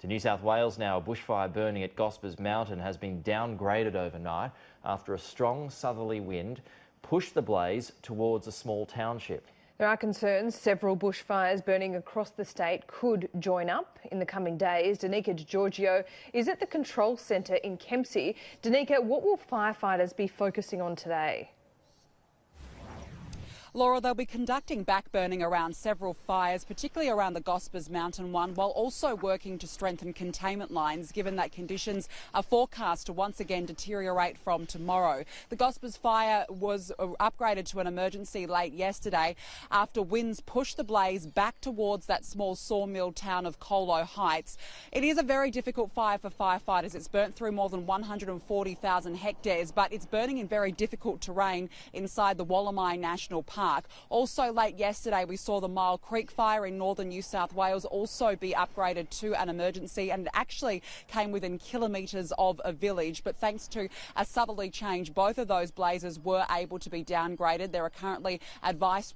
To New South Wales now, a bushfire burning at Gospers Mountain has been downgraded overnight after a strong southerly wind pushed the blaze towards a small township. There are concerns several bushfires burning across the state could join up in the coming days. Danica DiGiorgio is at the control centre in Kempsey. Danica, what will firefighters be focusing on today? Laura, they'll be conducting backburning around several fires, particularly around the Gospers Mountain one, while also working to strengthen containment lines, given that conditions are forecast to once again deteriorate from tomorrow. The Gospers fire was upgraded to an emergency late yesterday after winds pushed the blaze back towards that small sawmill town of Colo Heights. It is a very difficult fire for firefighters. It's burnt through more than 140,000 hectares, but it's burning in very difficult terrain inside the Wallamai National Park. Also late yesterday we saw the Mile Creek fire in northern New South Wales also be upgraded to an emergency, and it actually came within kilometres of a village, but thanks to a southerly change both of those blazes were able to be downgraded. There are currently advice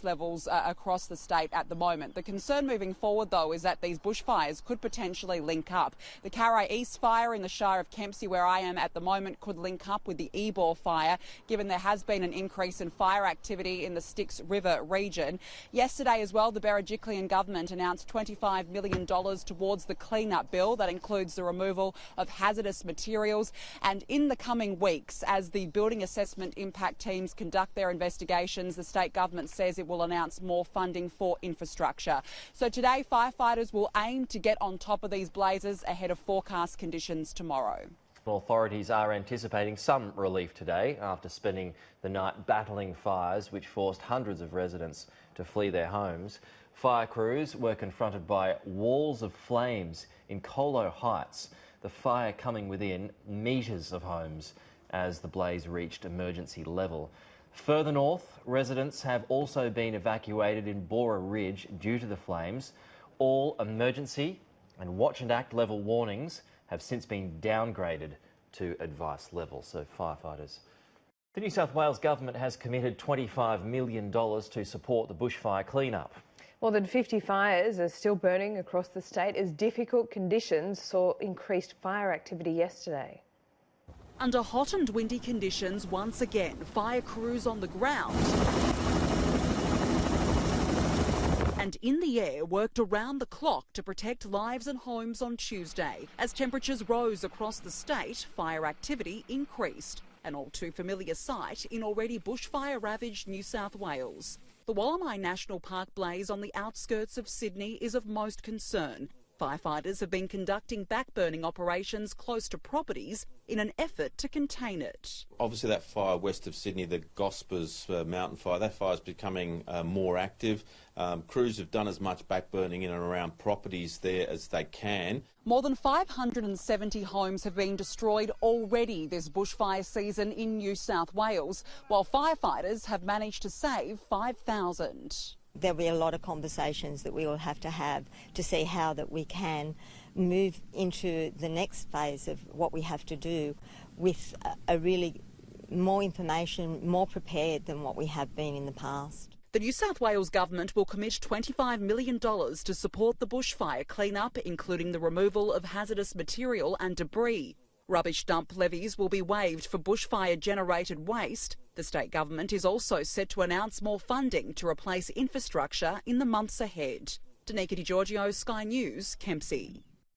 levels across the state at the moment. The concern moving forward though is that these bushfires could potentially link up. The Carrai East fire in the Shire of Kempsey, where I am at the moment, could link up with the Ebor fire, given there has been an increase in fire activity in the Styx River region. Yesterday as well, the Berejiklian government announced $25 million towards the clean-up bill. That includes the removal of hazardous materials. And in the coming weeks, as the building assessment impact teams conduct their investigations, the state government says it will announce more funding for infrastructure. So today, firefighters will aim to get on top of these blazes ahead of forecast conditions tomorrow. Authorities are anticipating some relief today after spending the night battling fires which forced hundreds of residents to flee their homes. Fire crews were confronted by walls of flames in Colo Heights, the fire coming within metres of homes as the blaze reached emergency level. Further north, residents have also been evacuated in Bora Ridge due to the flames. All emergency and watch and act level warnings have since been downgraded to advice level, so firefighters. The New South Wales government has committed $25 million to support the bushfire clean-up. More than 50 fires are still burning across the state as difficult conditions saw increased fire activity yesterday. Under hot and windy conditions, once again, fire crews on the ground and in the air worked around the clock to protect lives and homes on Tuesday. As temperatures rose across the state, fire activity increased. An all too familiar sight in already bushfire-ravaged New South Wales. The Wallamai National Park blaze on the outskirts of Sydney is of most concern. Firefighters have been conducting backburning operations close to properties in an effort to contain it. Obviously that fire west of Sydney, the Gospers Mountain fire, that fire is becoming more active. Crews have done as much backburning in and around properties there as they can. More than 570 homes have been destroyed already this bushfire season in New South Wales, while firefighters have managed to save 5,000. There'll be a lot of conversations that we will have to see how that we can move into the next phase of what we have to do with a really more information, more prepared than what we have been in the past. The New South Wales government will commit $25 million to support the bushfire clean-up, including the removal of hazardous material and debris. Rubbish dump levies will be waived for bushfire-generated waste. The state government is also set to announce more funding to replace infrastructure in the months ahead. Danica DiGiorgio, Sky News, Kempsey.